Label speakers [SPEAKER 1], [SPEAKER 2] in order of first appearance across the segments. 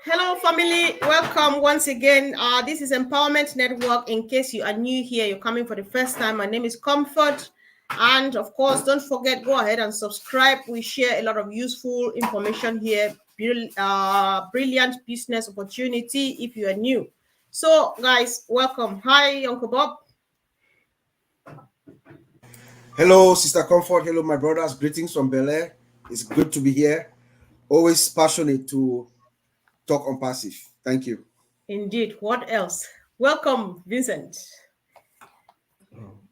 [SPEAKER 1] Hello, family. Welcome once again. This is Empowerment Network. In case you are new here, you're coming for the first time. My name is Comfort. And of course, don't forget, go ahead and subscribe. We share a lot of useful information here. Brilliant business opportunity if you are new. So, guys, welcome. Hi, Uncle Bob.
[SPEAKER 2] Hello, Sister Comfort. Hello, my brothers. Greetings from Bel Air. It's good to be here. Always passionate to talk on passive. Thank you.
[SPEAKER 1] Indeed. What else? Welcome, Vincent.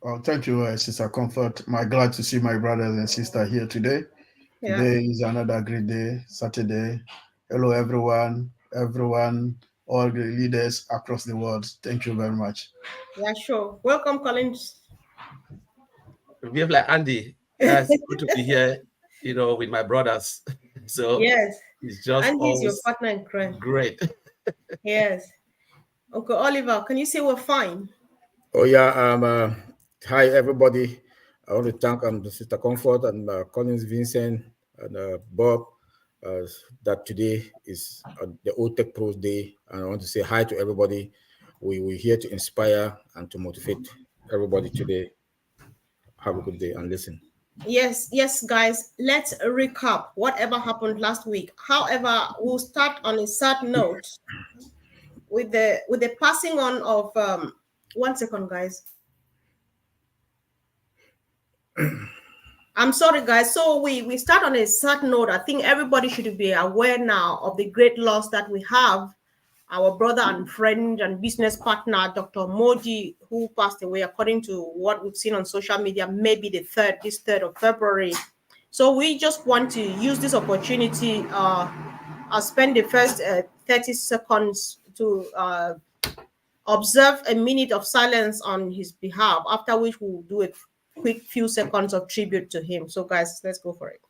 [SPEAKER 3] Oh, thank you, Sister Comfort. My glad to see my brothers and sister here today.
[SPEAKER 1] Yeah.
[SPEAKER 3] Today is another great day, Saturday. Hello, everyone, all the leaders across the world. Thank you very much.
[SPEAKER 1] Yeah, sure. Welcome, Collins.
[SPEAKER 4] We have like Andy. Yes, good to be here, with my brothers. So
[SPEAKER 1] yes,
[SPEAKER 4] it's just
[SPEAKER 1] and he's your
[SPEAKER 4] always
[SPEAKER 1] partner in crime.
[SPEAKER 4] great.
[SPEAKER 1] Yes. Uncle Oliver, can you say we're fine?
[SPEAKER 5] Oh yeah. Hi everybody. I want to thank Sister Comfort and Collins Vincent and Bob that today is the Old Tech Pros Day, and I want to say hi to everybody. We're here to inspire and to motivate everybody today. Have a good day and listen.
[SPEAKER 1] Yes, guys. Let's recap whatever happened last week. However, we'll start on a sad note with the passing on of 1 second, guys. I'm sorry, guys. So we start on a sad note. I think everybody should be aware now of the great loss that we have. Our brother and friend and business partner, Dr. Modi, who passed away, according to what we've seen on social media, maybe this 3rd of February. So we just want to use this opportunity. I'll spend the first 30 seconds to observe a minute of silence on his behalf, after which we'll do a quick few seconds of tribute to him. So guys, let's go for it.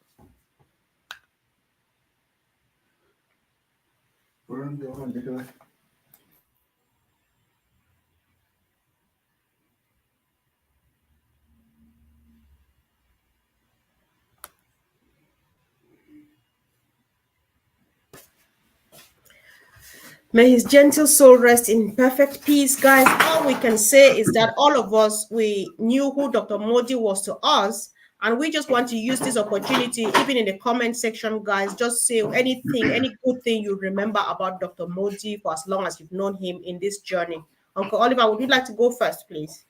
[SPEAKER 1] May his gentle soul rest in perfect peace. Guys, all we can say is that all of us, we knew who Dr. Modi was to us, and we just want to use this opportunity, even in the comment section, guys, just say anything, any good thing you remember about Dr. Modi for as long as you've known him in this journey. Uncle Oliver, would you like to go first, please?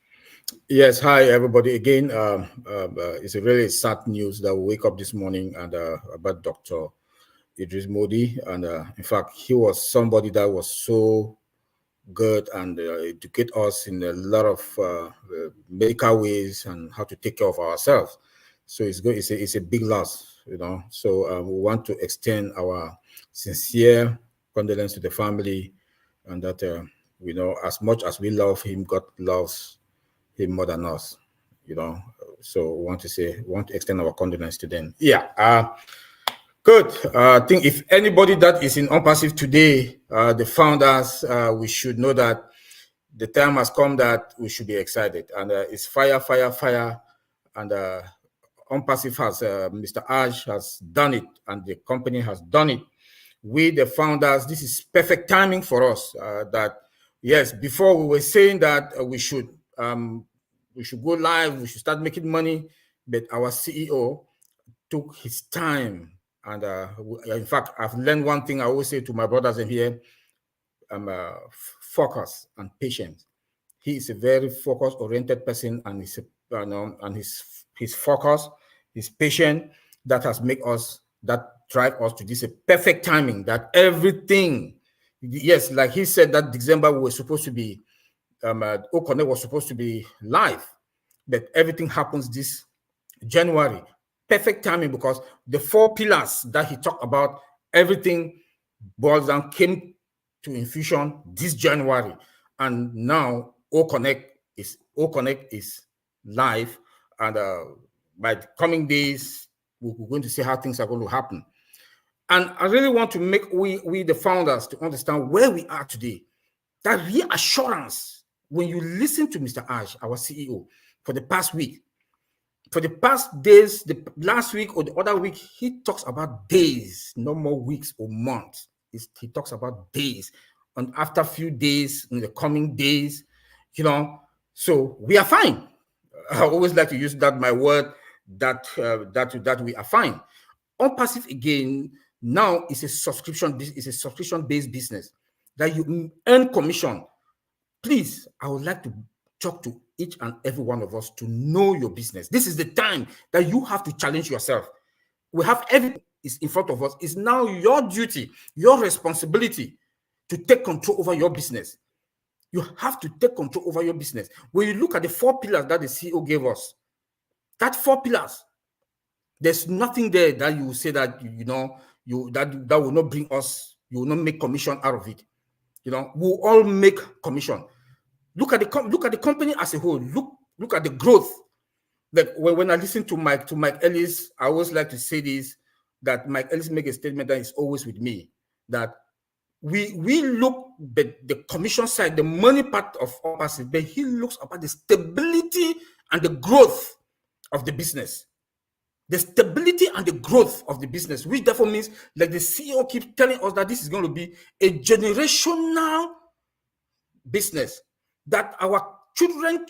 [SPEAKER 5] Yes, hi everybody. Again, it's a really sad news that we wake up this morning and about Dr. Idris Modi, and in fact, he was somebody that was so good and educate us in a lot of medical ways and how to take care of ourselves. So it's good. It's a big loss, So we want to extend our sincere condolence to the family, and that as much as we love him, God loves him more than us, So we want to extend our condolence to them. Yeah. Good. I think if anybody that is in ONPASSIVE today, the founders, we should know that the time has come that we should be excited. And it's fire. And ONPASSIVE has, Mr. Ash has done it, and the company has done it. We, the founders, this is perfect timing for us. That yes, before we were saying that we should go live, we should start making money, but our CEO took his time. And in fact, I've learned one thing I always say to my brothers in here: focus and patience. He is a very focus-oriented person, and his focus, his patience, that has made us, that drive us to this perfect timing. That everything, yes, like he said, that December we were supposed to be, Oconnect was supposed to be live, but everything happens this January. Perfect timing, because the 4 pillars that he talked about, everything boils down, came to infusion this January, and now OConnect is live, and by the coming days we're going to see how things are going to happen. And I really want to make we the founders to understand where we are today. That reassurance, when you listen to Mr. Ash, our CEO, for the past week, for the past days, the last week or the other week, he talks about days, no more weeks or months. he talks about days, and after a few days, in the coming days, you know, so we are fine. I always like to use that, my word, that we are fine. ONPASSIVE again now is a subscription-based business that you earn commission. Please, I would like to talk to each and every one of us to know your business. This is the time that you have to challenge yourself. We have everything is in front of us. It's now your duty, your responsibility to take control over your business. You have to take control over your business. When you look at the 4 pillars that the CEO gave us, that 4 pillars, there's nothing there that you will say that that will not bring us, you will not make commission out of it. We'll all make commission. Look at the company as a whole. Look at the growth. Like when I listen to Mike Ellis, I always like to say this, that Mike Ellis make a statement that is always with me, that we look at the commission side, the money part of ONPASSIVE, but he looks about the stability and the growth of the business. The stability and the growth of the business, which therefore means, like the CEO keeps telling us, that this is going to be a generational business, that our children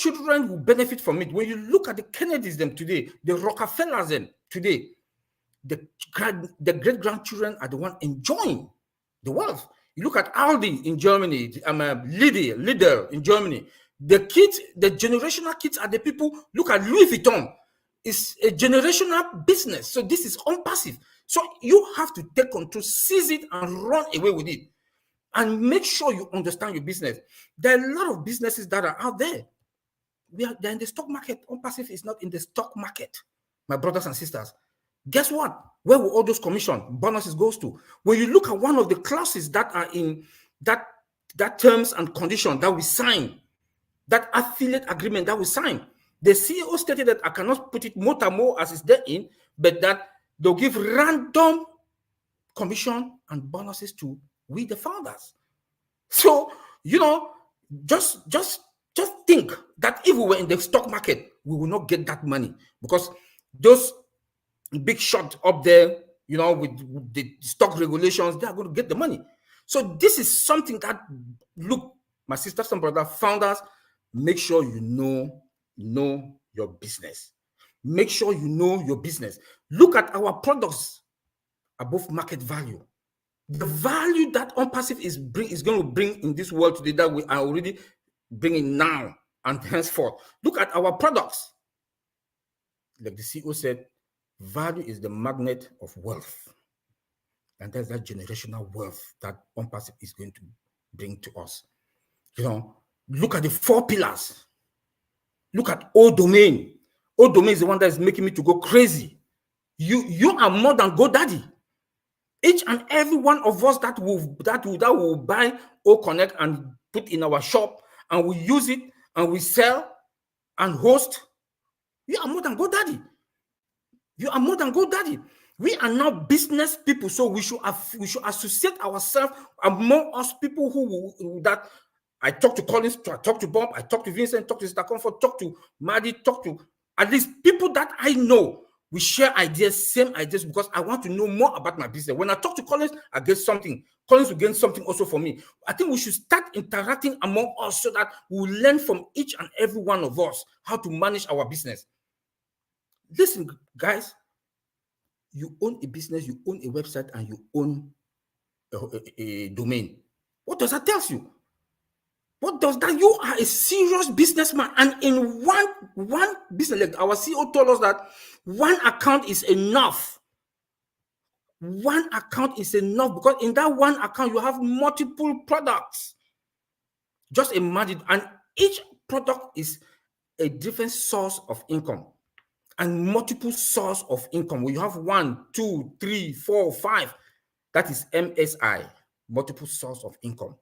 [SPEAKER 5] will benefit from it. When you look at the Kennedys them today, the Rockefellers them today, the great-grandchildren are the one enjoying the wealth. You look at Aldi in Germany, Lidl in Germany. The generational kids are the people. Look at Louis Vuitton. It's a generational business. So this is ONPASSIVE. So you have to take control, seize it, and run away with it. And make sure you understand your business. There are a lot of businesses that are out there. They're in the stock market. ONPASSIVE is not in the stock market, my brothers and sisters. Guess what? Where will all those commission bonuses goes to? When you look at one of the clauses that are in that terms and conditions that we sign, that affiliate agreement that we sign, the CEO stated that I cannot put it more as it's there in, but that they'll give random commission and bonuses to we the founders. So, just think that if we were in the stock market, we will not get that money, because those big shots up there, with the stock regulations, they are going to get the money. So this is something that, look, my sisters and brothers, founders, make sure you know your business. Make sure you know your business. Look at our products above market value. The value that ONPASSIVE is going to bring in this world today, that we are already bringing now and henceforth. Look at our products. Like the CEO said, value is the magnet of wealth. And that's that generational wealth that ONPASSIVE is going to bring to us. Look at the 4 pillars. Look at O Domain. O Domain is the one that is making me to go crazy. You are more than GoDaddy. Each and every one of us that will buy O Connect and put in our shop, and we use it and we sell and host, you are more than GoDaddy. You are more than GoDaddy. We are now business people, so we should associate ourselves among us people that I talk to Collins, I talk to Bob, I talk to Vincent, talk to Sister Comfort, talk to Maddie, talk to at least people that I know. We share ideas, same ideas, because I want to know more about my business. When I talk to Collins, I get something. Collins will gain something also for me. I think we should start interacting among us so that we will learn from each and every one of us how to manage our business. Listen, guys, you own a business, you own a website, and you own a domain. What does that tell you? What does that? You are a serious businessman, and in one business, like our CEO told us that one account is enough. One account is enough, because in that one account you have multiple products. Just imagine, and each product is a different source of income, and multiple source of income. When you have 1, 2, 3, 4, 5, that is MSI, multiple source of income.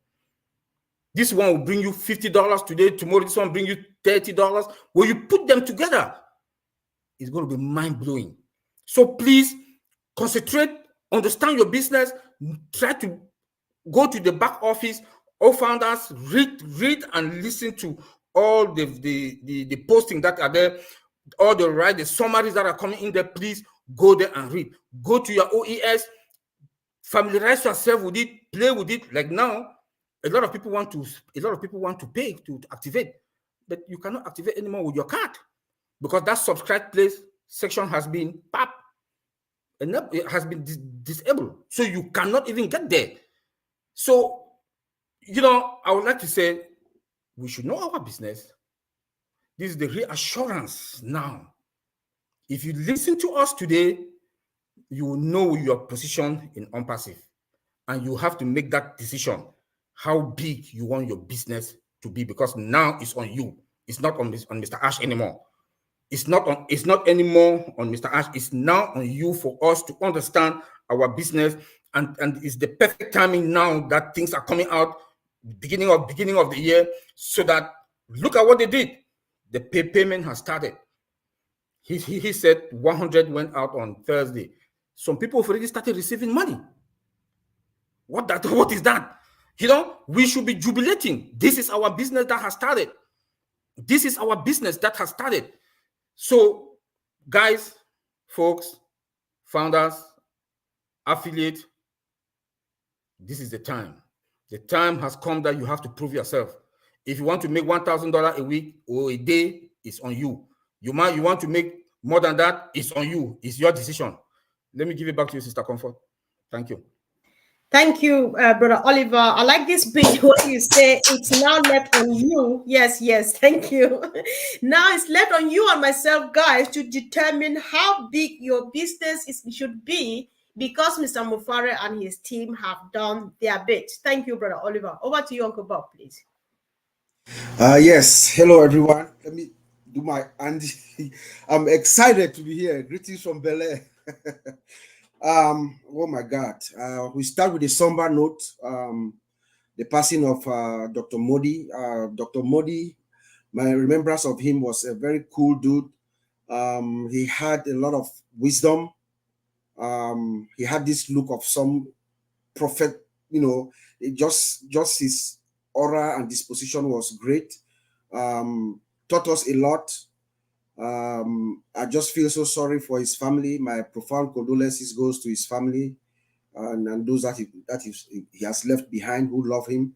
[SPEAKER 5] This one will bring you $50 today, tomorrow this one will bring you $30. When you put them together, it's going to be mind-blowing. So please concentrate, understand your business, try to go to the back office, all founders, read and listen to all the posting that are there, all the summaries that are coming in there. Please go there and read. Go to your OES, familiarize yourself with it, play with it. Like now, a lot of people want to pay to activate, but you cannot activate anymore with your card because that subscribe place section has been and it has been disabled, so you cannot even get there. So, I would like to say we should know our business. This is the reassurance now. If you listen to us today, you will know your position in ONPASSIVE, and you have to make that decision how big you want your business to be, because now it's on you. It's not on Mr. Ash anymore. It's not anymore on Mr. Ash. It's now on you for us to understand our business, and it's the perfect timing now that things are coming out beginning of the year, so that look at what they did. The payment has started. He said 100 went out on Thursday. Some people have already started receiving money. What is that? We should be jubilating. This is our business that has started. This is our business that has started. So, guys, folks, founders, affiliate, this is the time. The time has come that you have to prove yourself. If you want to make $1,000 a week or a day, it's on you. You want to make more than that, it's on you. It's your decision. Let me give it back to you, Sister Comfort. Thank you.
[SPEAKER 1] Thank you, Brother Oliver. I like this bit where you say it's now left on you. Yes, thank you. Now it's left on you and myself, guys, to determine how big your business should be, because Mr. Mufare and his team have done their bit. Thank you, Brother Oliver. Over to you, Uncle Bob, please.
[SPEAKER 2] Yes, hello everyone. Let me do my Andy. I'm excited to be here. Greetings from Bel Air. Oh my God. We start with a somber note. The passing of Dr. Modi. Dr. Modi, my remembrance of him was a very cool dude. He had a lot of wisdom. He had this look of some prophet, just his aura and disposition was great. Taught us a lot. I just feel so sorry for his family. My profound condolences goes to his family and those that he has left behind who love him.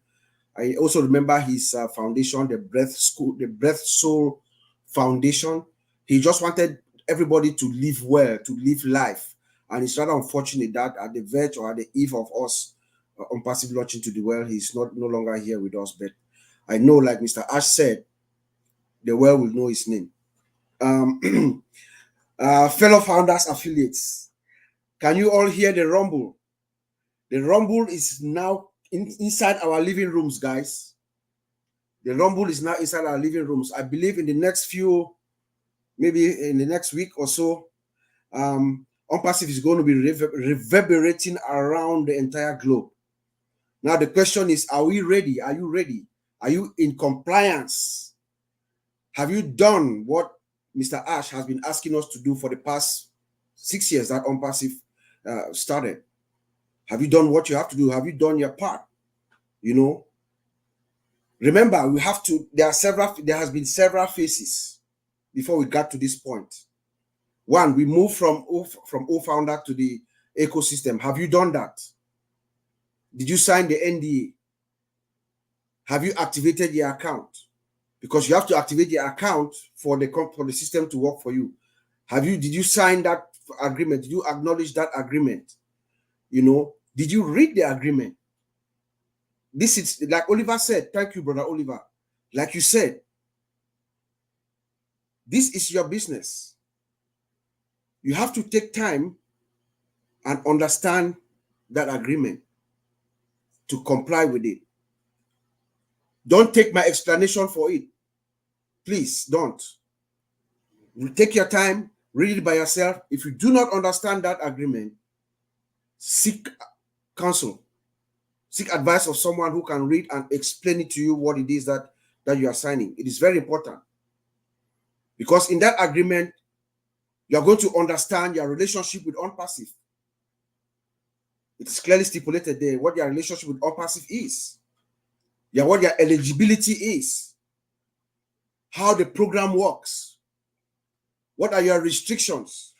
[SPEAKER 2] I also remember his foundation, the Breath Soul Foundation. He just wanted everybody to live well, to live life. And it's rather unfortunate that at the verge or at the eve of us ONPASSIVE launching to the world, he's no longer here with us. But I know, like Mr. Ash said, the world will know his name. Fellow founders, affiliates, can you all hear the rumble? The rumble is now inside our living rooms, guys. The rumble is now inside our living rooms. I believe in the next maybe in the next week or so, ONPASSIVE is going to be reverberating around the entire globe. Now the question is, are we ready? Are you ready? Are you in compliance? Have you done what Mr. Ash has been asking us to do for the past 6 years that ONPASSIVE started? Have you done what you have to do? Have you done your part? Remember, we have to. There has been several phases before we got to this point. One, we moved from O-Founder to the ecosystem. Have you done that? Did you sign the NDA? Have you activated the account? Because you have to activate the account for the system to work for you. Did you sign that agreement? Did you acknowledge that agreement? Did you read the agreement? This is, like Oliver said, thank you, Brother Oliver. Like you said, this is your business. You have to take time and understand that agreement to comply with it. Don't take my explanation for it. Please don't. You take your time, read it by yourself. If you do not understand that agreement, seek counsel. Seek advice of someone who can read and explain it to you what it is that you are signing. It is very important. Because in that agreement, you are going to understand your relationship with ONPASSIVE. It is clearly stipulated there what your relationship with ONPASSIVE is. What your eligibility is. How the program works. What are your restrictions?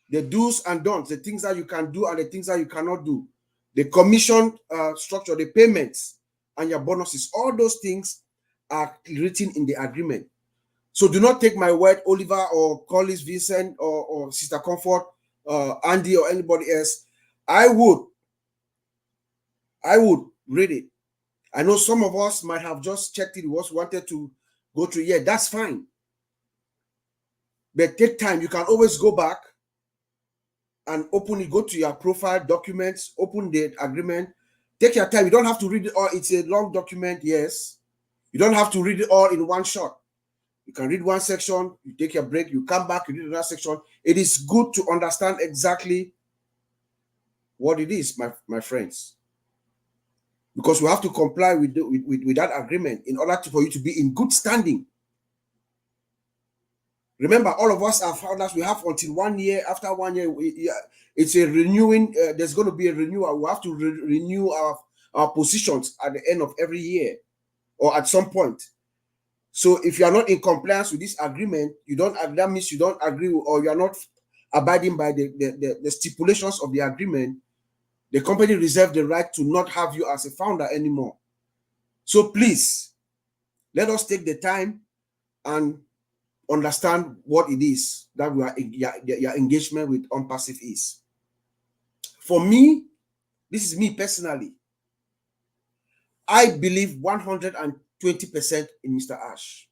[SPEAKER 2] The do's and don'ts, the things that you can do and the things that you cannot do. the commission structure, the payments, and your bonuses. All those things are written in the agreement. So do not take my word, Oliver or Collis, Vincent or Sister Comfort, Andy or anybody else. I would read it. I know some of us might have just checked it, was wanted to go through. Yeah, that's fine. But take time. You can always go back and open it, go to your profile documents, open the agreement. Take your time. You don't have to read it all. It's a long document, yes. You don't have to read it all in one shot. You can read one section, you take your break, you come back, you read another section. It is good to understand exactly what it is, my friends. Because we have to comply with that agreement in order for you to be in good standing. Remember, all of us are founders. We have until 1 year. After 1 year, it's a renewing. There's going to be a renewal. We have to renew our positions at the end of every year or at some point. So if you are not in compliance with this agreement, that means you don't agree or you are not abiding by the stipulations of the agreement. The company reserves the right to not have you as a founder anymore. So please, let us take the time and understand what it is that your engagement with ONPASSIVE is. For me, this is me personally. I believe 120% in Mr. Ash.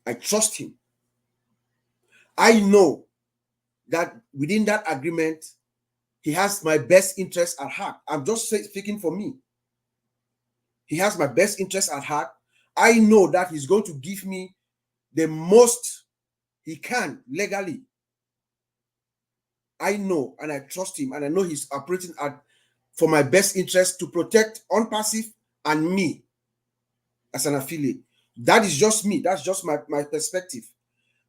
[SPEAKER 2] I trust him. I know that within that agreement, he has my best interest at heart. I'm just speaking for me. He has my best interest at heart. I know that he's going to give me the most he can legally. I know and I trust him, and I know he's operating for my best interest to protect ONPASSIVE and me as an affiliate. That is just me. That's just my perspective.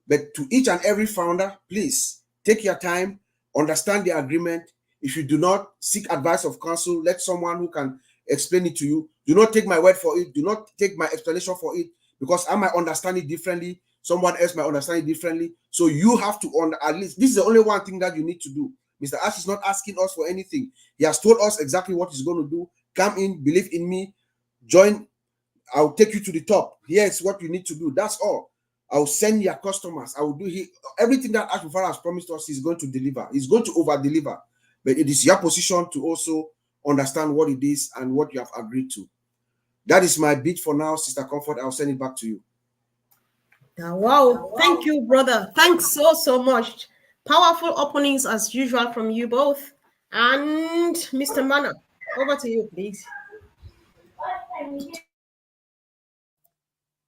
[SPEAKER 2] But to each and every founder, please take your time, understand the agreement. If you do not seek advice of counsel, let someone who can explain it to you. Do not take my word for it. Do not take my explanation for it, because I might understand it differently. Someone else might understand it differently. So you have to, at least, this is the only one thing that you need to do. Mr. Ash is not asking us for anything. He has told us exactly what he's going to do. Come in, believe in me, join. I'll take you to the top. Here's what you need to do. That's all. I'll send your customers. I will do everything that Ash Father has promised us. He's going to deliver. He's going to over-deliver. But it is your position to also understand what it is and what you have agreed to. That is my bit for now, Sister Comfort. I'll send it back to you.
[SPEAKER 1] Wow. Thank you, brother. Thanks so much. Powerful openings as usual from you both. And Mr. Mana, over to you, please.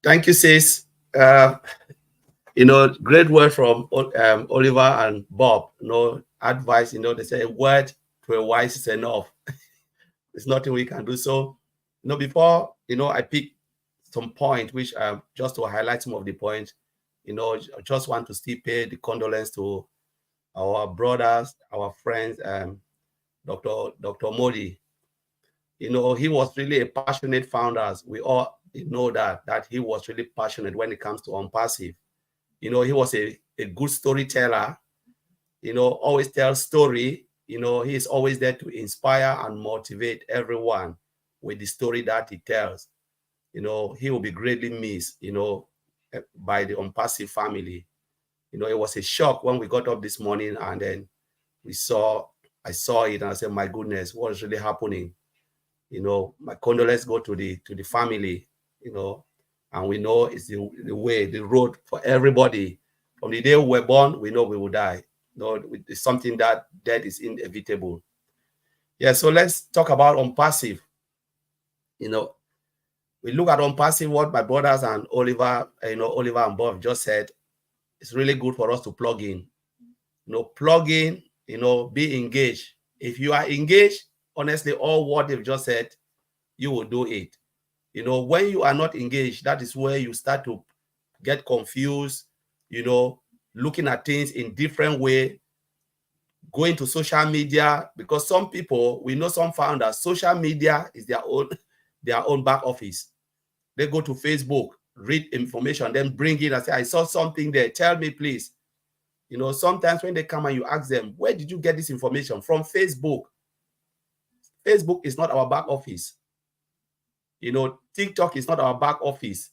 [SPEAKER 4] Thank you, sis. Great word from Oliver and Bob. Advice, they say a word to a wise is enough. There's nothing we can do. So, before, I pick some point, which just to highlight some of the points, I just want to still pay the condolence to our brothers, our friends, Dr. Modi. He was really a passionate founder. We all know that he was really passionate when it comes to ONPASSIVE. He was a good storyteller, always tells story. He's always there to inspire and motivate everyone with the story that he tells. He will be greatly missed, by the ONPASSIVE family. It was a shock when we got up this morning and then I saw it and I said, my goodness, what is really happening? My condolences go to the family, and we know it's the road for everybody. From the day we were born, we know we will die. It's something that death is inevitable. Yeah, so let's talk about ONPASSIVE. We look at ONPASSIVE, what my brothers and Oliver and Bob just said. It's really good for us to plug in. Plug in, be engaged. If you are engaged, honestly, all what they've just said, you will do it. When you are not engaged, that is where you start to get confused, looking at things in different way, going to social media, because some people, we know some founders, social media is their own back office. They go to Facebook, read information, then bring it and say, I saw something there, tell me please. Sometimes when they come and you ask them, where did you get this information? From Facebook. Facebook is not our back office. You know, TikTok is not our back office.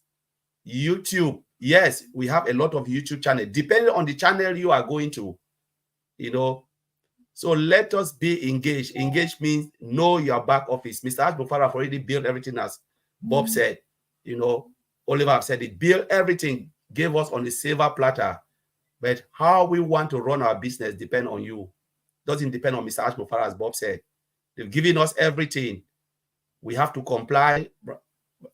[SPEAKER 4] YouTube, yes, we have a lot of YouTube channels, depending on the channel you are going to, you know. So let us be engaged. Engaged means know your back office. Mr. Ashbufara have already built everything, as Bob said. You know, Oliver have said it. Build everything, gave us on the silver platter. But how we want to run our business depend on you. Doesn't depend on Mr. Ashbufara, as Bob said. They've given us everything. We have to comply.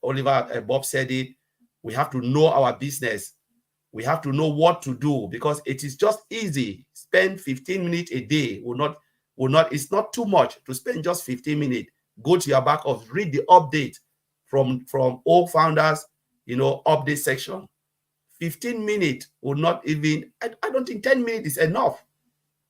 [SPEAKER 4] Oliver, Bob said it. We have to know our business. We have to know what to do, because it is just easy. Spend 15 minutes a day it's not too much to spend just 15 minutes. Go to your back office, read the update from all founders, you know, update section. 15 minutes will not even, I don't think 10 minutes is enough.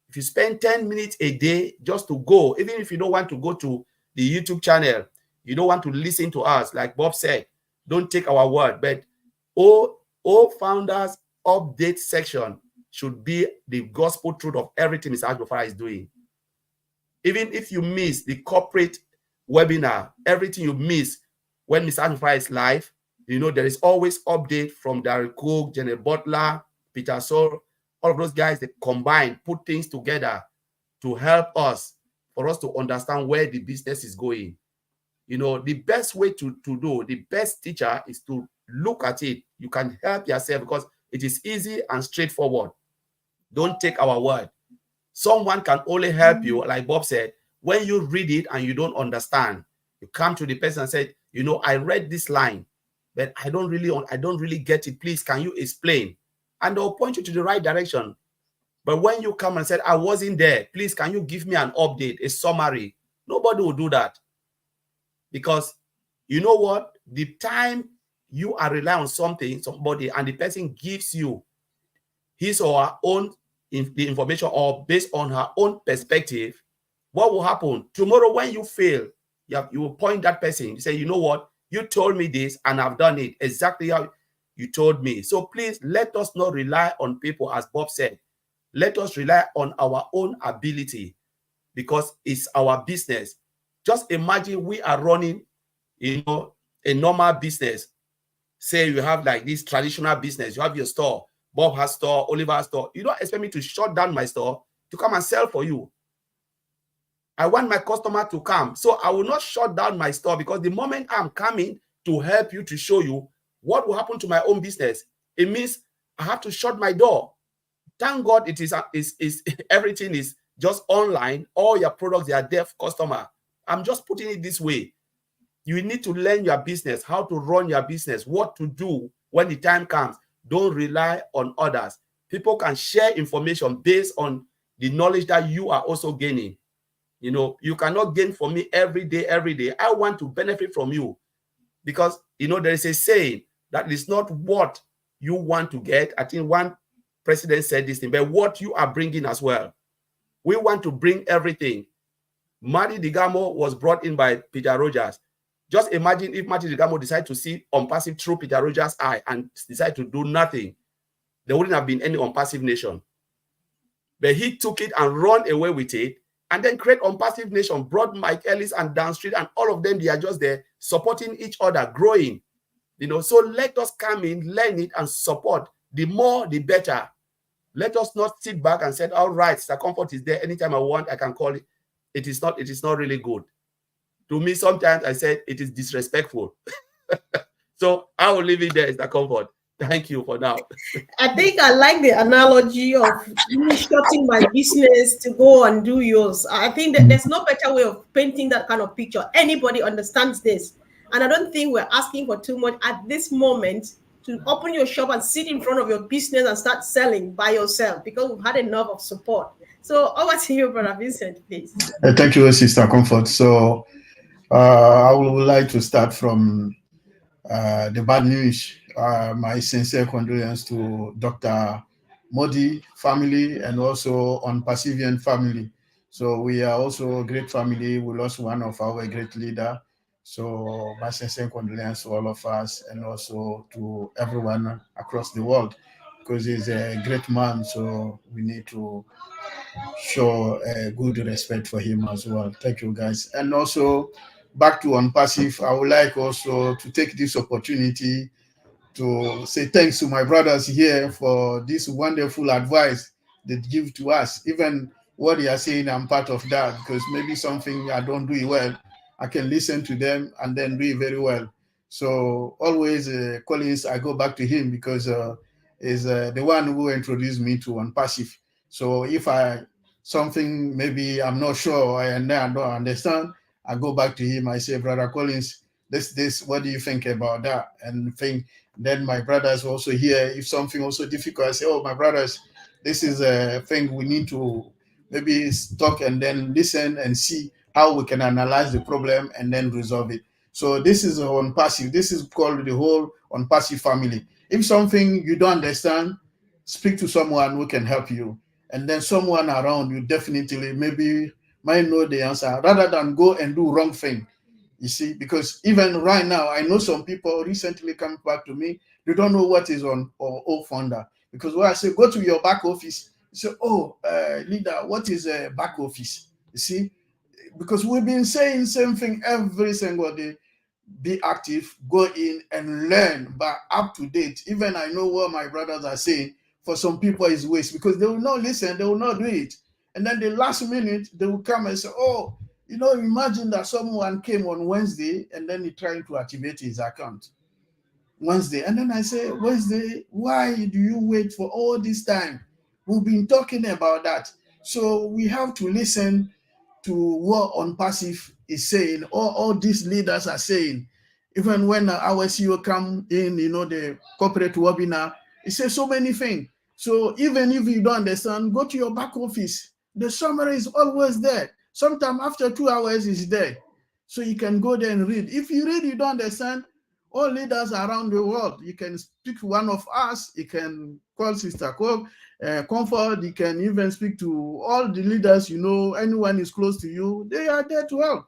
[SPEAKER 4] If you spend 10 minutes a day just to go, even if you don't want to go to the YouTube channel, you don't want to listen to us, like Bob said, don't take our word, but all founders update section should be the gospel truth of everything Mr. Ashbufara is doing. Even if you miss the corporate webinar, everything you miss when Mr. Ashbufara is live, you know, there is always update from Darryl Cook, Jenny Butler, Peter Soul, all of those guys, they combine, put things together to help us, for us to understand where the business is going. You know, the best way to do, the best teacher is to look at it. You can help yourself, because it is easy and straightforward. Don't take our word. Someone can only help you, like Bob said, when you read it and you don't understand. You come to the person and say, you know, I read this line, but I don't really get it. Please, can you explain? And they'll point you to the right direction. But when you come and say, I wasn't there, please, can you give me an update, a summary? Nobody will do that. Because you know what? The time you are relying on somebody, and the person gives you his or her own the information, or based on her own perspective, what will happen? Tomorrow when you fail, you will point that person. You say, you know what? You told me this and I've done it exactly how you told me. So please, let us not rely on people, as Bob said. Let us rely on our own ability, because it's our business. Just imagine we are running, you know, a normal business. Say you have like this traditional business. You have your store. Bob has store, Oliver has store. You don't expect me to shut down my store to come and sell for you. I want my customer to come. So I will not shut down my store, because the moment I'm coming to help you, to show you what will happen to my own business, it means I have to shut my door. Thank God it is everything is just online. All your products, they are there for customer. I'm just putting it this way. You need to learn your business, how to run your business, what to do when the time comes. Don't rely on others. People can share information based on the knowledge that you are also gaining. You know, you cannot gain from me every day. I want to benefit from you, because, you know, there is a saying that it's not what you want to get. I think one president said this thing, but what you are bringing as well. We want to bring everything. Marty Digamo was brought in by Peter Rogers. Just imagine if Marty Digamo decided to see ONPASSIVE through Peter Rogers' eye and decide to do nothing. There wouldn't have been any ONPASSIVE nation. But he took it and run away with it, and then create ONPASSIVE nation, brought Mike Ellis and Downstreet, and all of them, they are just there supporting each other, growing. You know, so let us come in, learn it, and support. The more, the better. Let us not sit back and say, all right, Sir Comfort is there. Anytime I want, I can call it. It is not really good. To me, sometimes I said it is disrespectful. So I will leave it there, Mr. Comfort. Thank you for now.
[SPEAKER 1] I think I like the analogy of me shutting my business to go and do yours. I think that there's no better way of painting that kind of picture. Anybody understands this. And I don't think we're asking for too much at this moment to open your shop and sit in front of your business and start selling by yourself, because we've had enough of support. So over to you, Brother Vincent, please.
[SPEAKER 3] Thank you, Sister Comfort. So I would like to start from the bad news. My sincere condolences to Dr. Modi family and also Unpassive family. So we are also a great family. We lost one of our great leader. So my sincere condolences to all of us, and also to everyone across the world. because he's a great man. So we need to show good respect for him as well. Thank you, guys. And also, back to Unpassive, I would like also to take this opportunity to say thanks to my brothers here for this wonderful advice they give to us. Even what they are saying, I'm part of that, because maybe something I don't do it well, I can listen to them and then do it very well. So always, Collins, I go back to him because is the one who introduced me to Unpassive. So if I something maybe I'm not sure and I don't understand, I go back to him. I say, Brother Collins, this, what do you think about that? And think then my brothers also here, if something also difficult, I say, oh, my brothers, this is a thing we need to maybe talk and then listen and see how we can analyze the problem and then resolve it. So this is Unpassive. This is called the whole Unpassive family. If something you don't understand, speak to someone who can help you. And then someone around you definitely maybe might know the answer rather than go and do wrong thing. You see, because even right now, I know some people recently come back to me, they don't know what is on or O-Founder. Because when I say, go to your back office, you say, oh, leader, what is a back office? You see, because we've been saying same thing every single day. Be active, go in and learn, but up to date. Even I know what my brothers are saying, for some people is waste, because they will not listen, they will not do it. And then the last minute, they will come and say, oh, you know, imagine that someone came on Wednesday and then he trying to activate his account Wednesday. And then I say, Wednesday, why do you wait for all this time? We've been talking about that. So we have to listen to what Unpassive is saying, all these leaders are saying. Even when our CEO come in, you know, the corporate webinar, he says so many things. So even if you don't understand, go to your back office. The summary is always there. Sometime after 2 hours is there. So you can go there and read. If you read, you don't understand, all leaders around the world, you can speak to one of us, you can call Sister Comfort, you can even speak to all the leaders, you know, anyone is close to you, they are there to help.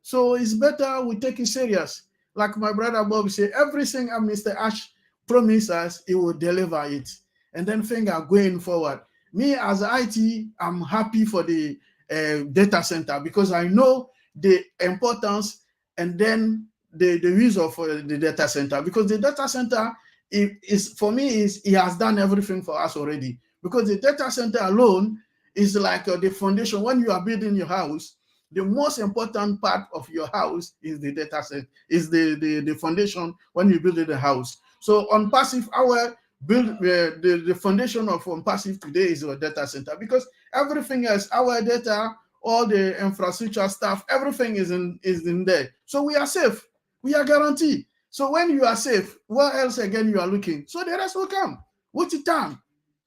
[SPEAKER 3] So it's better we take it serious. Like my brother Bob said, everything Mr. Ash promised us, he will deliver it. And then things are going forward. Me as IT, I'm happy for the data center because I know the importance and then the use of the data center, because the data center is for me is it has done everything for us already, because the data center alone is like the foundation. When you are building your house, the most important part of your house is the data center, is the foundation when you build the house. So Unpassive, our build the foundation of Unpassive today is our data center, because everything else, our data, all the infrastructure stuff, everything is in there. So we are safe. We are guaranteed. So when you are safe, what else again you are looking? So the rest will come with the time.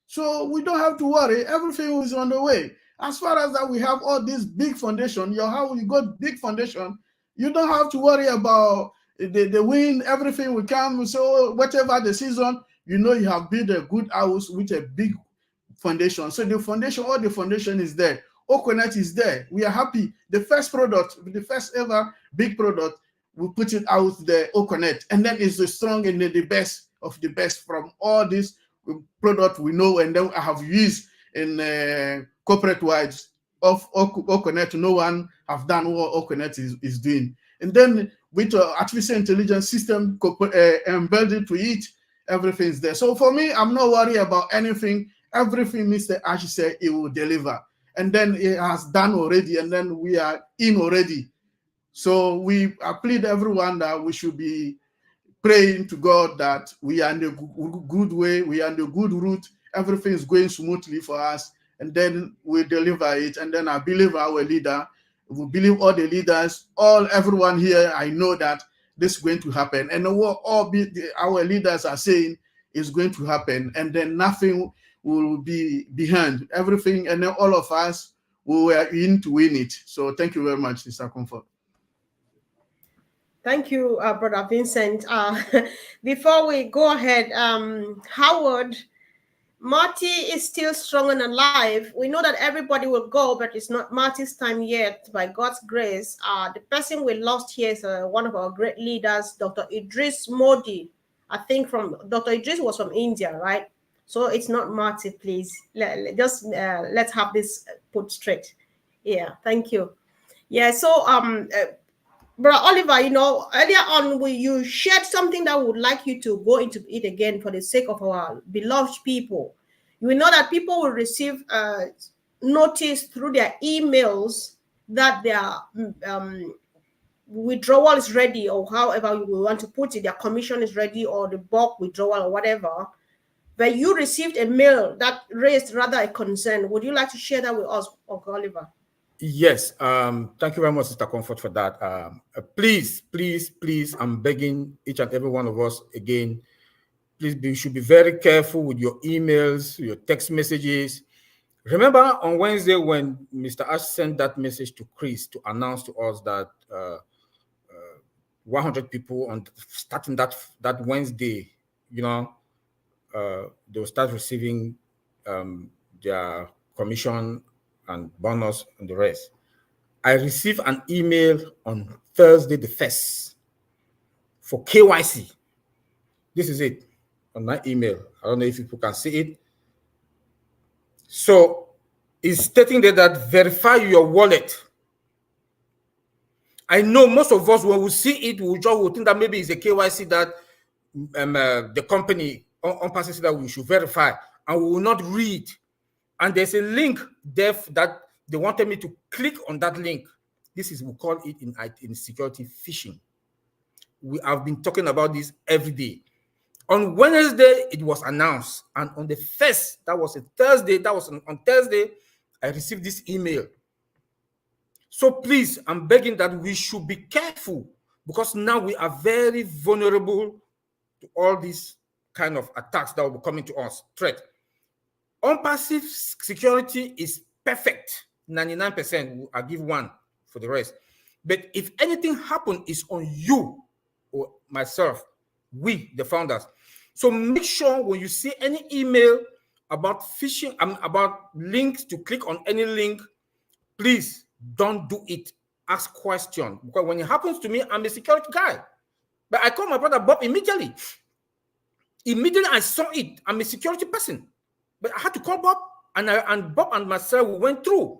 [SPEAKER 3] So we don't have to worry. Everything is on the way. As far as that, we have all this big foundation. Your house, you got big foundation. You don't have to worry about the wind. Everything will come. So whatever the season, you know you have built a good house with a big foundation. So the foundation, all the foundation is there. Oconet is there. We are happy. The first product, the first ever big product, we put it out there, Oconet, and then it's the strong and the best of the best from all these products we know, and then I have used in corporate wise of Oconet. No one have done what Oconet is doing. And then with artificial intelligence system embedded to it, everything's there. So for me, I'm not worried about anything. Everything Mr. Ash said, it will deliver. And then it has done already, and then we are in already. So we plead everyone that we should be praying to God that we are in a good way, we are in a good route, everything is going smoothly for us, and then we deliver it. And then I believe our leader, we believe all the leaders, everyone here, I know that this is going to happen. And what our leaders are saying is going to happen, and then nothing will be behind. Everything, and then all of us, we were in to win it. So thank you very much, Mr. Comfort.
[SPEAKER 1] Thank you, Brother Vincent. Before we go ahead, Howard, Marty is still strong and alive. We know that everybody will go, but it's not Marty's time yet, by God's grace. The person we lost here is one of our great leaders, Dr. Idris Modi. I think Dr. Idris was from India, right? So it's not Marty, please. Let's have this put straight. Yeah, thank you. Yeah, so Bro Oliver, you know, earlier on you shared something that would like you to go into it again for the sake of our beloved people. You will know that people will receive notice through their emails that their withdrawal is ready, or however you will want to put it, their commission is ready, or the bulk withdrawal, or whatever. But you received a mail that raised rather a concern. Would you like to share that with us, Uncle Oliver?
[SPEAKER 5] Yes. Thank you very much, Mr. Comfort, for that. Please, I'm begging each and every one of us again. Please, you should be very careful with your emails, your text messages. Remember on Wednesday when Mr. Ash sent that message to Chris to announce to us that 100 people on starting that Wednesday, you know, they will start receiving their commission and bonus and the rest. I received an email on Thursday the 1st for KYC. This is it on my email. I don't know if people can see it. So it's stating there that verify your wallet. I know most of us, when we see it, we just think that maybe it's a KYC that the company ONPASSIVE that we should verify, and we will not read. And there's a link there that they wanted me to click on that link. This is, we call it in security phishing. We have been talking about this every day. On Wednesday, it was announced. And on the 1st, that was a Thursday, on Thursday, I received this email. So please, I'm begging that we should be careful, because now we are very vulnerable to all these kind of attacks that will be coming to us, threat. ONPASSIVE security is perfect, 99%. I give 1 for the rest. But if anything happens, it's on you or myself, we, the founders. So make sure when you see any email about phishing, about links to click on any link, please don't do it. Ask questions. Because when it happens to me, I'm a security guy. But I called my brother Bob immediately. Immediately I saw it. I'm a security person. But I had to call Bob, and Bob and myself, we went through.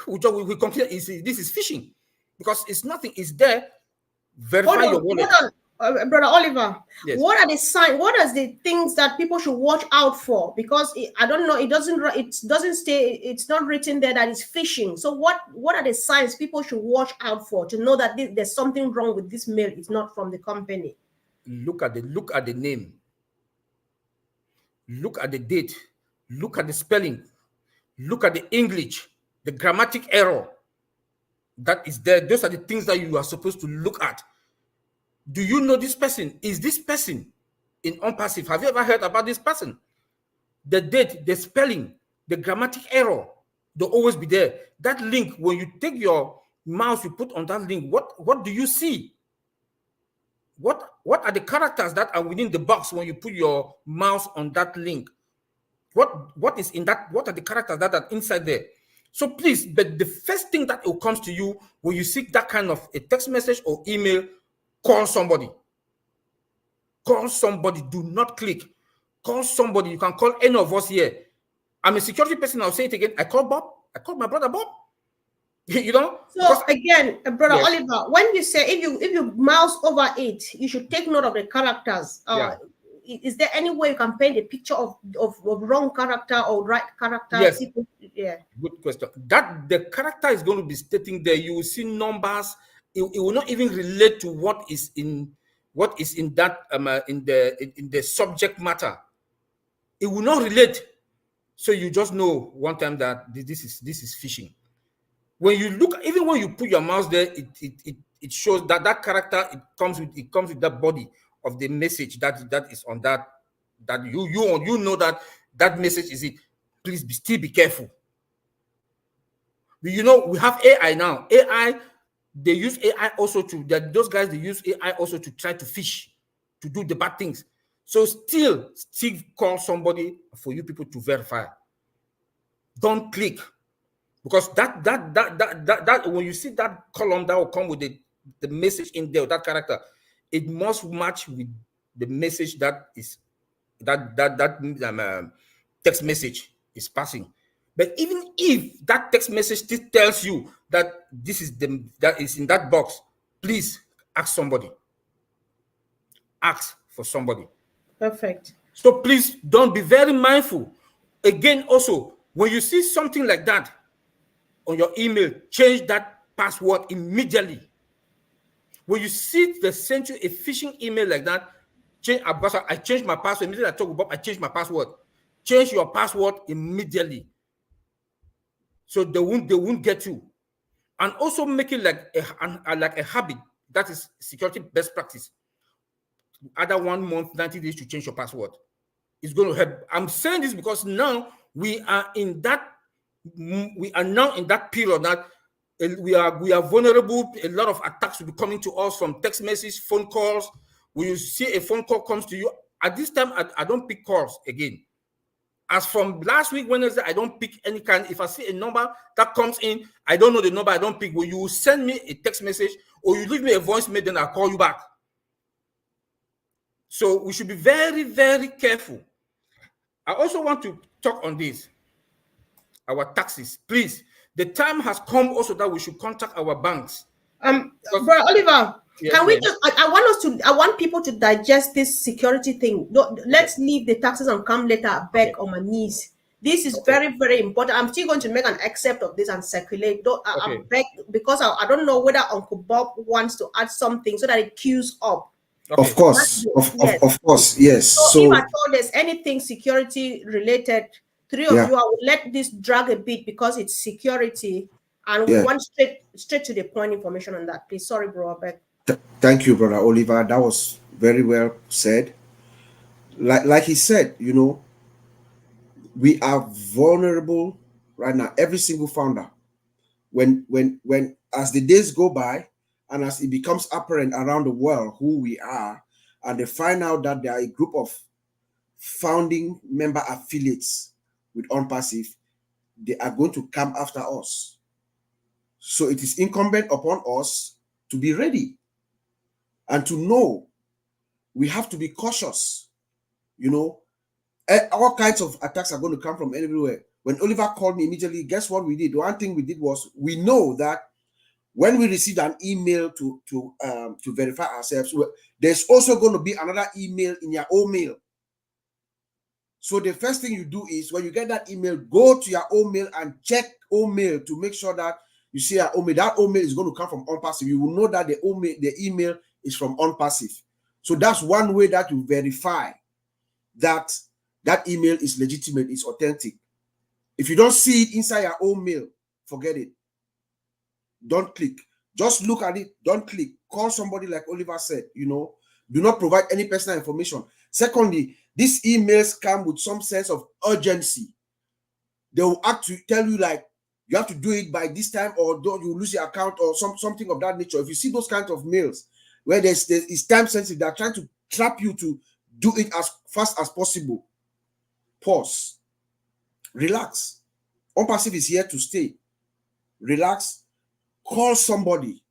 [SPEAKER 5] We completed. This is phishing, because it's nothing. It's there. Verify your wallet.
[SPEAKER 1] Brother Oliver,
[SPEAKER 5] yes.
[SPEAKER 1] What are the signs? What are the things that people should watch out for? Because I don't know. It doesn't stay. It's not written there that it's phishing. So what are the signs people should watch out for to know that there's something wrong with this mail? It's not from the company.
[SPEAKER 5] Look at the name. Look at the date. Look at the spelling. Look at the English, the grammatic error that is there. Those are the things that you are supposed to look at. Do you know this person? Is this person in ONPASSIVE? Have you ever heard about this person? The date, the spelling, the grammatic error, they'll always be there. That link, when you take your mouse, you put on that link, what do you see? What are the characters that are within the box when you put your mouse on that link? What is in that? What are the characters that are inside there? So please, but the first thing that will comes to you when you see that kind of a text message or email, call somebody. Call somebody. Do not click. Call somebody. You can call any of us here. I'm a security person. I'll say it again. I call Bob. I call my brother Bob. You know.
[SPEAKER 1] So again, brother Oliver, when you say if you mouse over it, you should take note of the characters. Is there any way you can paint a picture of wrong character or right character?
[SPEAKER 5] Yes.
[SPEAKER 1] Yeah.
[SPEAKER 5] Good question. That the character is going to be stating there. You will see numbers. It will not even relate to what is in that in the subject matter. It will not relate. So you just know one time that this is phishing. When you look, even when you put your mouse there, it shows that character. It comes with that body of the message that is on that you know that message is it. Please still be careful. You know, we have AI now. AI, they use AI also those guys, they use AI also to try to fish, to do the bad things. So still call somebody for you people to verify. Don't click, because that when you see that column that will come with the message in there, that character, it must match with the message that is text message is passing. But even if that text message still tells you that this is that is in that box, please ask somebody. Ask for somebody.
[SPEAKER 1] Perfect.
[SPEAKER 5] So please don't be very mindful. Again, also, when you see something like that on your email, change that password immediately. When you see they sent you a phishing email like that, change a password. I changed my password immediately. I talk about I changed my password. Change your password immediately, so they won't get you. And also make it like a habit. That is security best practice. Either 1 month, 90 days to change your password. It's going to help. I'm saying this because now we are now in that period that we are vulnerable. A lot of attacks will be coming to us from text messages, phone calls. When you see a phone call comes to you, at this time, I don't pick calls again. As from last week, Wednesday, I don't pick any kind. If I see a number that comes in, I don't know the number, I don't pick. When you send me a text message or you leave me a voicemail, then I'll call you back. So we should be very, very careful. I also want to talk on this. Our taxes, please. The time has come also that we should contact our banks.
[SPEAKER 1] Bro, Oliver,
[SPEAKER 5] Yes,
[SPEAKER 1] can we
[SPEAKER 5] ma'am.
[SPEAKER 1] just? I want people to digest this security thing. Let's leave the taxes and come later back on my knees. This is very, very important. I'm still going to make an excerpt of this and circulate. I'm back because I don't know whether Uncle Bob wants to add something so that it queues up.
[SPEAKER 2] Of course,
[SPEAKER 1] Yes.
[SPEAKER 2] of course, yes.
[SPEAKER 1] So if at all there's anything security related, three of you, I will let this drag a bit because it's security, and we want straight to the point information on that. Please, sorry, bro.
[SPEAKER 2] Thank you, brother Oliver. That was very well said. Like he said, you know, we are vulnerable right now. Every single founder, when as the days go by and as it becomes apparent around the world who we are, and they find out that there are a group of founding member affiliates with ONPASSIVE, they are going to come after us. So it is incumbent upon us to be ready and to know we have to be cautious. You know, all kinds of attacks are going to come from everywhere. When Oliver called me immediately, guess what we did? The one thing we did was we know that when we received an email to verify ourselves, there's also going to be another email in your own mail. So the first thing you do is when you get that email, go to your own mail and check own mail to make sure that you see your own mail. That own mail is going to come from ONPASSIVE. You will know that the email is from ONPASSIVE. So that's one way that you verify that that email is legitimate, is authentic. If you don't see it inside your own mail, forget it. Don't click. Just look at it. Don't click. Call somebody like Oliver said, you know. Do not provide any personal information. Secondly, these emails come with some sense of urgency. They will tell you like, you have to do it by this time or you lose your account or something of that nature. If you see those kinds of mails where it's time sensitive, they're trying to trap you to do it as fast as possible. Pause. Relax. ONPASSIVE is here to stay. Relax. Call somebody.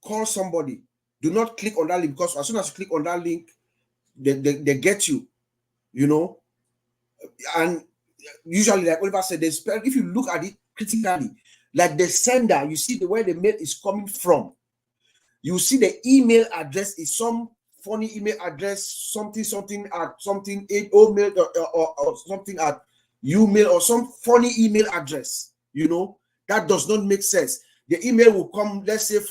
[SPEAKER 2] Call somebody. Do not click on that link, because as soon as you click on that link, they get you, you know. And usually, like Oliver said, if you look at it critically, like the sender, you see where the mail is coming from. You see the email address is some funny email address, something at something mail or something at umail or some funny email address. You know, that does not make sense. The email will come, let's say it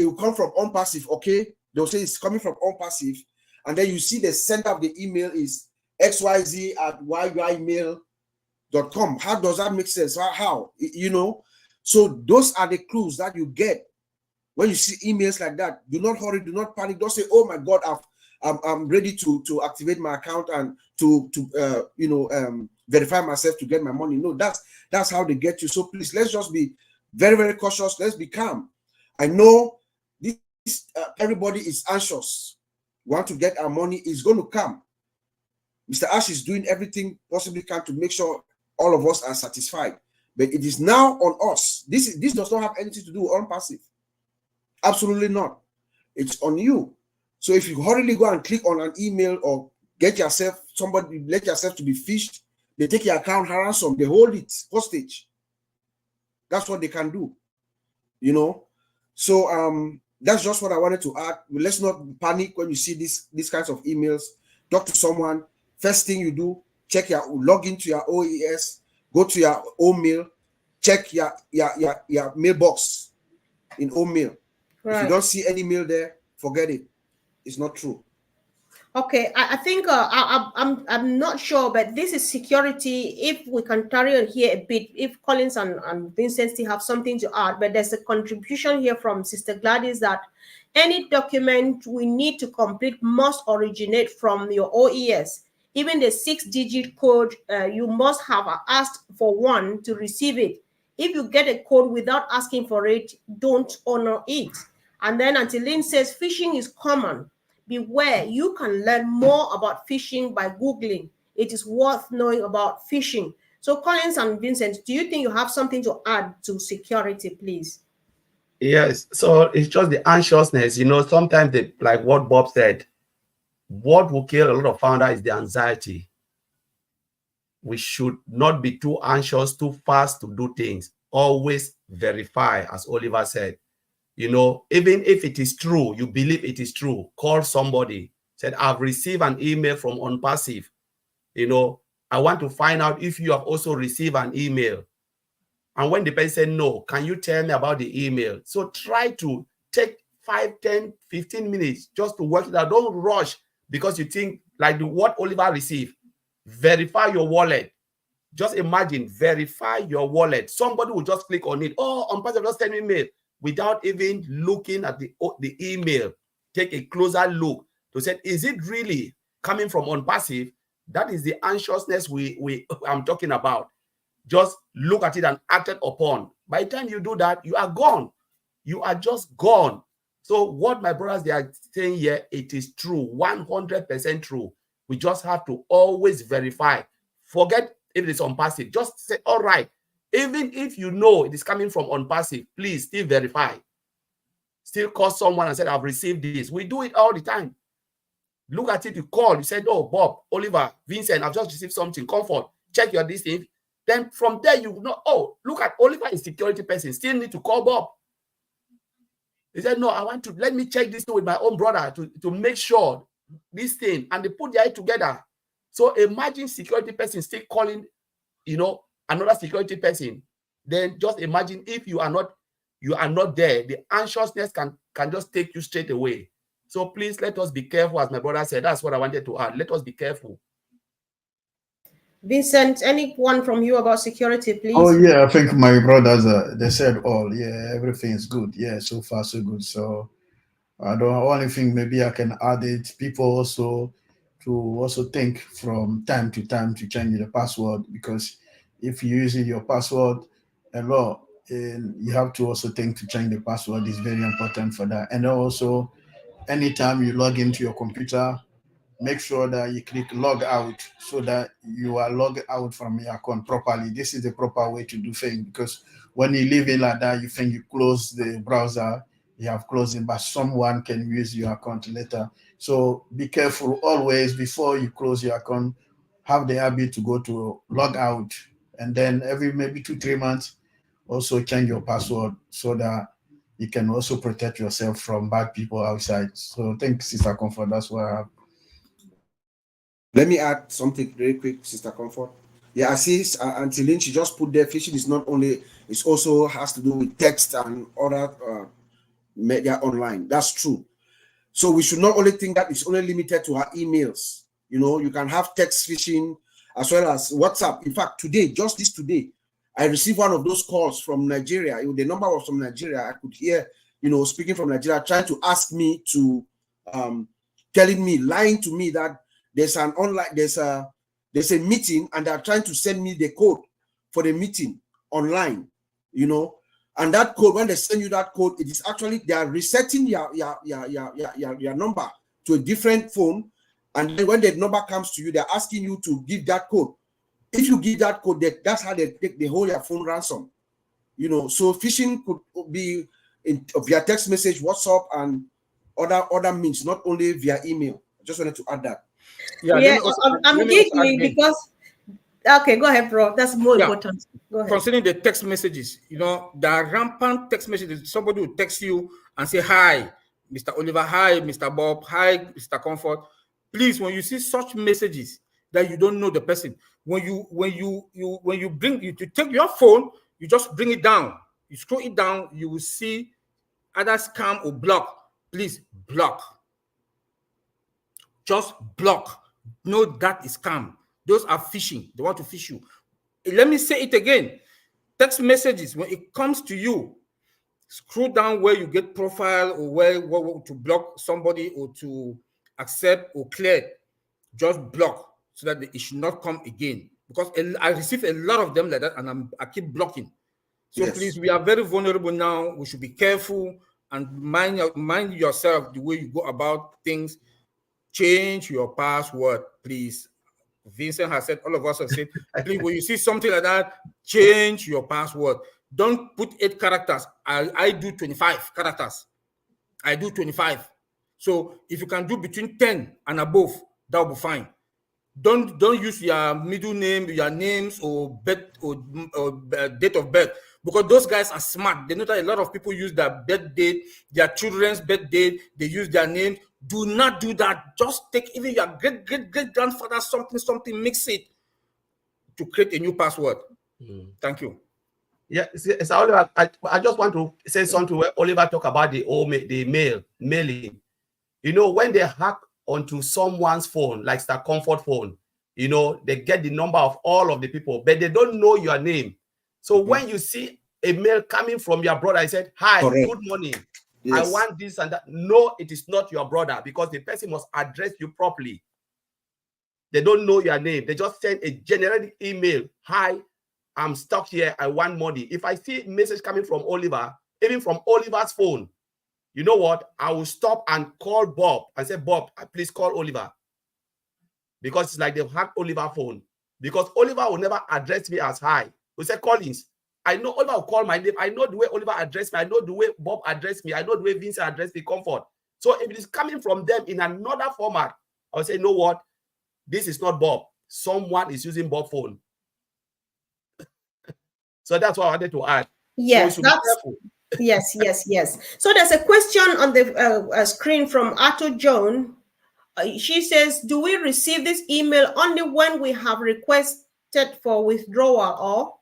[SPEAKER 2] will come from ONPASSIVE, okay? They'll say it's coming from ONPASSIVE, and then you see the sender of the email is xyz@yuimail.com. How does that make sense? How? You know? So those are the clues that you get when you see emails like that. Do not hurry, do not panic. Don't say, oh my God, I'm ready to activate my account and to verify myself to get my money. No, that's how they get you. So please, let's just be very, very cautious. Let's be calm. I know this everybody is anxious. Want to get our money, is going to come. Mr. Ash is doing everything possibly can to make sure all of us are satisfied. But it is now on us. This does not have anything to do with ONPASSIVE. Absolutely not. It's on you. So if you hurriedly go and click on an email or get yourself somebody, let yourself to be fished, they take your account ransom, they hold it hostage. That's what they can do, you know. So that's just what I wanted to add. Let's not panic when you see these kinds of emails. Talk to someone. First thing you do, log into your OES, go to your mail, check your mailbox in mail. Right. If you don't see any mail there, forget it. It's not true.
[SPEAKER 1] Okay, I think I'm not sure, but this is security. If we can carry on here a bit, if Collins and Vincent still have something to add, but there's a contribution here from Sister Gladys that any document we need to complete must originate from your OES. Even the 6-digit code, you must have asked for one to receive it. If you get a code without asking for it, don't honor it. And then Antilin says phishing is common. Beware, you can learn more about phishing by Googling. It is worth knowing about phishing. So Collins and Vincent, do you think you have something to add to security, please?
[SPEAKER 4] Yes, so it's just the anxiousness, you know, sometimes like what Bob said, what will kill a lot of founders is the anxiety. We should not be too anxious, too fast to do things. Always verify, as Oliver said. You know, even if it is true, you believe it is true, call somebody. Said, I've received an email from ONPASSIVE. You know, I want to find out if you have also received an email. And when the person said, no, can you tell me about the email? So try to take 5, 10, 15 minutes just to work it out. Don't rush because you think like what Oliver received. Verify your wallet. Just imagine, verify your wallet. Somebody will just click on it. Oh, ONPASSIVE just send me email. Without even looking at the email, take a closer look to say, is it really coming from ONPASSIVE? That is the anxiousness I'm talking about. Just look at it and act it upon. By the time you do that, you are gone. You are just gone. So what my brothers, they are saying here, it is true, 100% true. We just have to always verify. Forget if it is ONPASSIVE. Just say, all right. Even if you know it is coming from ONPASSIVE, please still verify. Still call someone and say, I've received this. We do it all the time. Look at it, you call, you said, oh, Bob, Oliver, Vincent, I've just received something. Comfort, check your this thing. Then from there, you know, oh, look at Oliver is security person. Still need to call Bob. He said, no, I want to, let me check this with my own brother to make sure this thing. And they put their head together. So imagine security person still calling, you know, another security person. Then just imagine if you are not there, the anxiousness can just take you straight away. So please let us be careful, as my brother said. That's what I wanted to add. Let us be careful.
[SPEAKER 1] Vincent, anyone from you about security, please?
[SPEAKER 3] Oh yeah, I think my brothers they said all. Yeah, everything is good. Yeah, so far so good. So I don't only think maybe I can add it. People also think from time to time to change the password, because if you're using your password a lot, and you have to also think to change the password is very important for that. And also, anytime you log into your computer, make sure that you click log out so that you are logged out from your account properly. This is the proper way to do things, because when you leave it like that, you think you close the browser, you have closed it, but someone can use your account later. So be careful always before you close your account. Have the habit to go to log out, and then every maybe 2-3 months also change your password so that you can also protect yourself from bad people outside. So thanks, Sister Comfort. That's what I have.
[SPEAKER 2] Let me add something very quick, Sister Comfort. Yeah, I see Auntie Lynn, she just put there, phishing is not only, it also has to do with text and other media online. That's true. So we should not only think that it's only limited to our emails. You know, you can have text phishing as well as WhatsApp. In fact, today, just this today, I received one of those calls from Nigeria. The number was from Nigeria. I could hear, you know, speaking from Nigeria, trying to ask me to, telling me, lying to me that there's an online, there's a meeting and they're trying to send me the code for the meeting online, you know. And that code, when they send you that code, it is actually, they are resetting your number to a different phone. And then when the number comes to you, they're asking you to give that code. If you give that code, that's how they take the whole your phone ransom. You know, so phishing could be via text message, WhatsApp, and other means, not only via email. I just wanted to add that.
[SPEAKER 5] Yeah,
[SPEAKER 1] Yeah, I'm giggling because. Okay, go ahead, bro. That's more important. Go ahead.
[SPEAKER 5] Concerning the text messages, there are rampant text messages. Somebody will text you and say, "Hi, Mr. Oliver. Hi, Mr. Bob. Hi, Mr. Comfort." Please, when you see such messages that you don't know the person, when you take your phone, you just bring it down. You scroll it down, you will see either scam or block. Please block. Just block. No, that is scam. Those are phishing. They want to fish you. Let me say it again. Text messages, when it comes to you, scroll down where you get profile or where to block somebody or to accept or clear. Just block so that it should not come again. Because I receive a lot of them like that, and I keep blocking. So please, we are very vulnerable now. We should be careful and mind yourself the way you go about things. Change your password, please. Vincent has said, all of us have said, please, when you see something like that, change your password. Don't put 8 characters. I do 25 characters. I do 25. So if you can do between 10 and above, that will be fine. Don't use your middle name, your names, or date of birth, because those guys are smart. They know that a lot of people use their birth date, their children's birth date. They use their names. Do not do that. Just take even your great grandfather something, mix it to create a new password. Thank you.
[SPEAKER 4] Yeah, so Oliver, I just want to say something where Oliver talk about the mailing. When they hack onto someone's phone, like Star Comfort phone, they get the number of all of the people, but they don't know your name. So when you see a mail coming from your brother, I said, "Hi, good morning. Yes. I want this and that." No, it is not your brother, because the person must address you properly. They don't know your name. They just send a generic email. "Hi, I'm stuck here. I want money." If I see a message coming from Oliver, even from Oliver's phone, you know what? I will stop and call Bob and say, "Bob, please call Oliver." Because it's like they've hacked Oliver's phone. Because Oliver will never address me as hi. We say, "Collins." I know Oliver will call my name. I know the way Oliver addressed me. I know the way Bob addressed me. I know the way Vincent addressed me, Comfort. So if it is coming from them in another format, I will say, "You know what? This is not Bob. Someone is using Bob's phone." So that's what I wanted to add.
[SPEAKER 1] Yes,
[SPEAKER 4] so
[SPEAKER 1] that's yes. So there's a question on the screen from Arthur Joan. She says, "Do we receive this email only when we have requested for withdrawal, or?"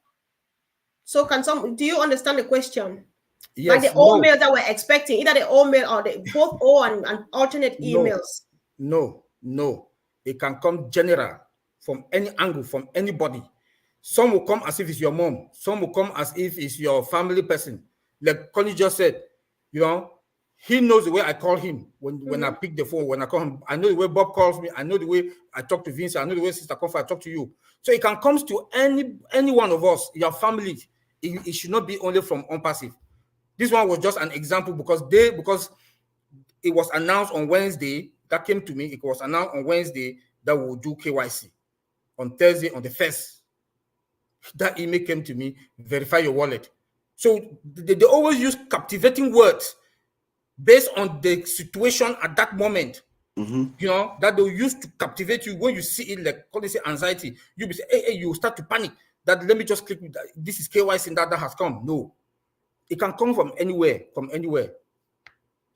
[SPEAKER 1] So do you understand the question?
[SPEAKER 5] Yes.
[SPEAKER 1] Like the old mail that we're expecting, either the old mail or both O and alternate emails.
[SPEAKER 5] No. It can come general from any angle, from anybody. Some will come as if it's your mom. Some will come as if it's your family person. Like Connie just said, he knows the way I call him when I pick the phone, when I call him. I know the way Bob calls me. I know the way I talk to Vince. I know the way Sister Comfort I talk to you. So it can come to any one of us, your family. It should not be only from ONPASSIVE. This one was just an example because it was announced on Wednesday. That came to me. It was announced on Wednesday that we'll do KYC. On Thursday, on the 1st, that email came to me, "Verify your wallet." So they always use captivating words based on the situation at that moment. That they'll use to captivate you. When you see it, like call it anxiety, you'll be saying, hey, you start to panic. That let me just click with that. This is KYC and that has come. No, it can come from anywhere,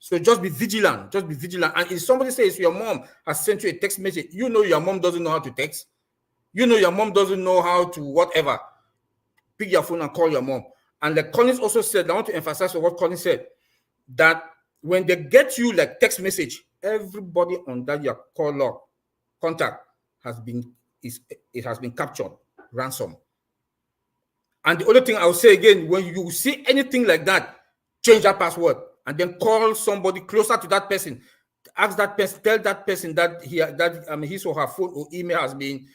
[SPEAKER 5] So just be vigilant. And if somebody says your mom has sent you a text message, your mom doesn't know how to text. Your mom doesn't know how to whatever. Pick your phone and call your mom. And like Collins also said, I want to emphasize what Collins said, that when they get you like text message, everybody on that your call log contact has been captured, ransom. And the other thing I'll say again, when you see anything like that, change that password and then call somebody closer to that person. Ask that person, tell that person that his or her phone or email has been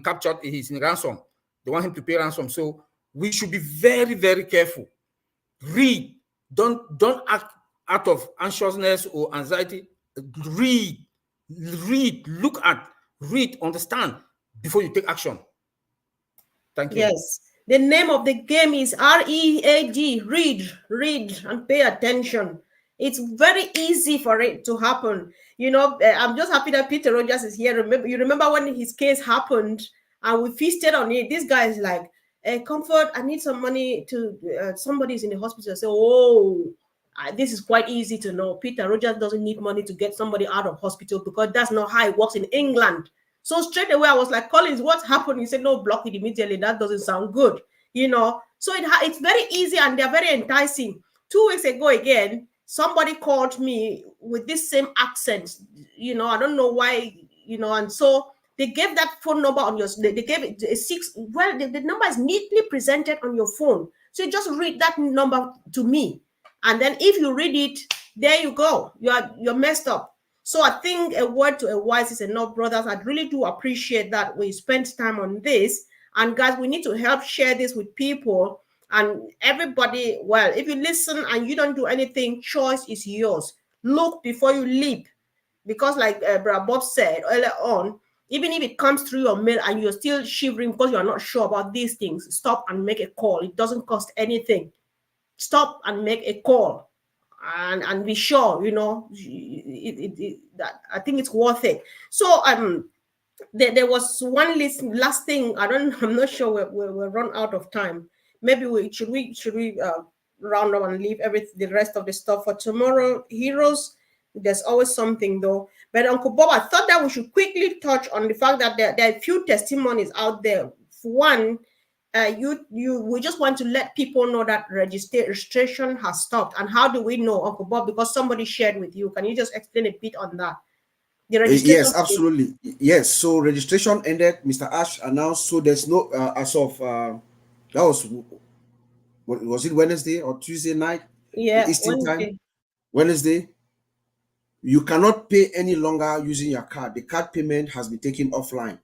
[SPEAKER 5] captured. He's in ransom. They want him to pay ransom. So we should be very, very careful. Read. Don't act out of anxiousness or anxiety. Read, look at, read, understand before you take action. Thank you.
[SPEAKER 1] Yes. The name of the game is READ. Read and pay attention. It's very easy for it to happen. You know, I'm just happy that Peter Rogers is here. Remember when his case happened and we feasted on it? This guy is like, Comfort, I need some money to, somebody's in the hospital. So, this is quite easy to know. Peter Rogers doesn't need money to get somebody out of hospital because that's not how it works in England. So straight away, I was like, Collins, what's happened? He said, no, block it immediately. That doesn't sound good, you know. So it's very easy and they're very enticing. 2 weeks ago again, somebody called me with this same accent, you know, I don't know why, you know, and so they gave that phone number on your, they gave it a six, well, the number is neatly presented on your phone. So you just read that number to me. And then if you read it, there you go. You're messed up. So I think a word to a wise is enough, brothers. I really do appreciate that we spent time on this. And guys, we need to help share this with people and everybody. Well, if you listen and you don't do anything, choice is yours. Look before you leap. Because like Brother Bob said earlier on, even if it comes through your mail and you're still shivering because you're not sure about these things, stop and make a call. It doesn't cost anything. Stop and make a call and be sure, you know, that I think it's worth it. So there was one last thing. I'm not sure we're run out of time. Maybe should we round up and leave the rest of the stuff for tomorrow, heroes. There's always something though. But Uncle Bob, I thought that we should quickly touch on the fact that there are a few testimonies out there. For one, we just want to let people know that registration has stopped. And how do we know, Uncle Bob? Because somebody shared with you. Can you just explain a bit on that? The registration.
[SPEAKER 2] Yes, absolutely. Yes. So registration ended. Mr. Ash announced. So there's no as of that was it Wednesday or Tuesday night?
[SPEAKER 1] Yeah,
[SPEAKER 2] Eastern time. Wednesday. You cannot pay any longer using your card. The card payment has been taken offline.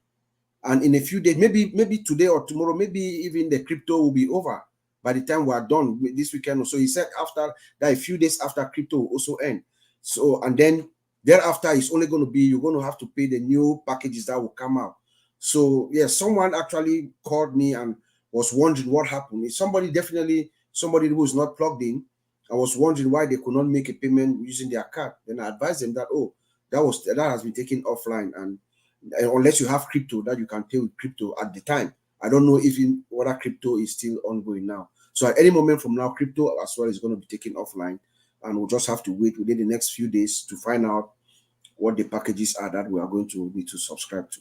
[SPEAKER 2] And in a few days, maybe today or tomorrow, maybe even the crypto will be over by the time we are done this weekend. So he said after that, a few days after, crypto will also end. So, and then thereafter, it's only going to be, you're going to have to pay the new packages that will come out. So yes, someone actually called me and was wondering what happened. It's somebody who is not plugged in. I was wondering why they could not make a payment using their card. Then I advised them that, that has been taken offline, and unless you have crypto that you can pay with crypto at the time. I don't know whether crypto is still ongoing now. So at any moment from now, crypto as well is going to be taken offline, and we'll just have to wait within the next few days to find out what the packages are that we are going to need to subscribe to.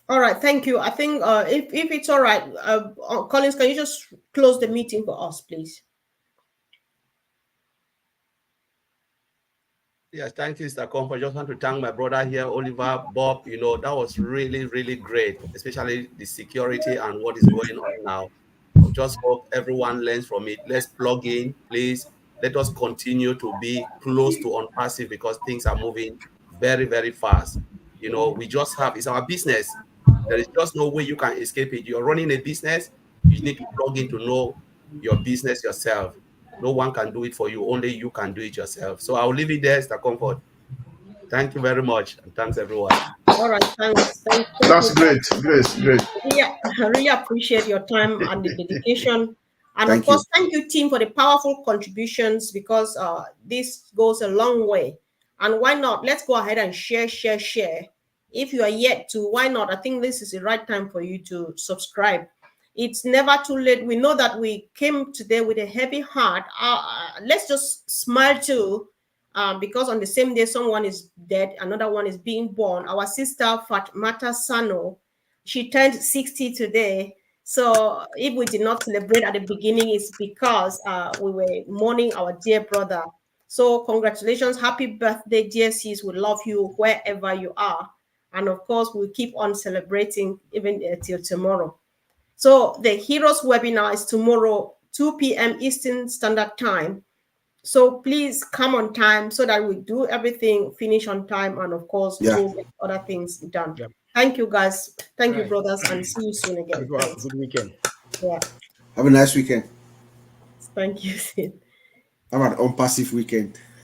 [SPEAKER 1] All right, thank you. I think if it's all right, Collins, can you just close the meeting for us, please?
[SPEAKER 4] Yes, thank you, Mr. Comfort. I just want to thank my brother here, Oliver, Bob. You know, that was really, really great, especially the security and what is going on now. I just hope everyone learns from it. Let's plug in, please. Let us continue to be close to Unpassive because things are moving very, very fast. You know, we just have, it's our business. There is just no way you can escape it. You're running a business, you need to plug in to know your business yourself. No one can do it for you. Only you can do it yourself. So I'll leave it there, Mr. Comfort. Thank you very much. And thanks, everyone.
[SPEAKER 1] All right. Thanks.
[SPEAKER 3] That's great. Great.
[SPEAKER 1] Yeah, I really appreciate your time and the dedication. And
[SPEAKER 2] Thank
[SPEAKER 1] of course,
[SPEAKER 2] you.
[SPEAKER 1] thank you, team, for the powerful contributions because this goes a long way. And why not? Let's go ahead and share. If you are yet to, why not? I think this is the right time for you to subscribe. It's never too late. We know that we came today with a heavy heart. Let's just smile too, because on the same day someone is dead, another one is being born. Our sister Fatmata Sano, she turned 60 today. So if we did not celebrate at the beginning, it's because we were mourning our dear brother. So congratulations, happy birthday, dear sis. We love you wherever you are. And of course, we'll keep on celebrating even till tomorrow. So the Heroes webinar is tomorrow, 2 p.m. Eastern Standard Time. So please come on time so that we do everything, finish on time, and of course, go get other things done. Yep. Thank you, guys. Thank you, brothers, and see you soon again.
[SPEAKER 5] Good weekend.
[SPEAKER 1] Yeah.
[SPEAKER 2] Have a nice weekend.
[SPEAKER 1] Thank you, Sid.
[SPEAKER 2] Have an unpassive weekend.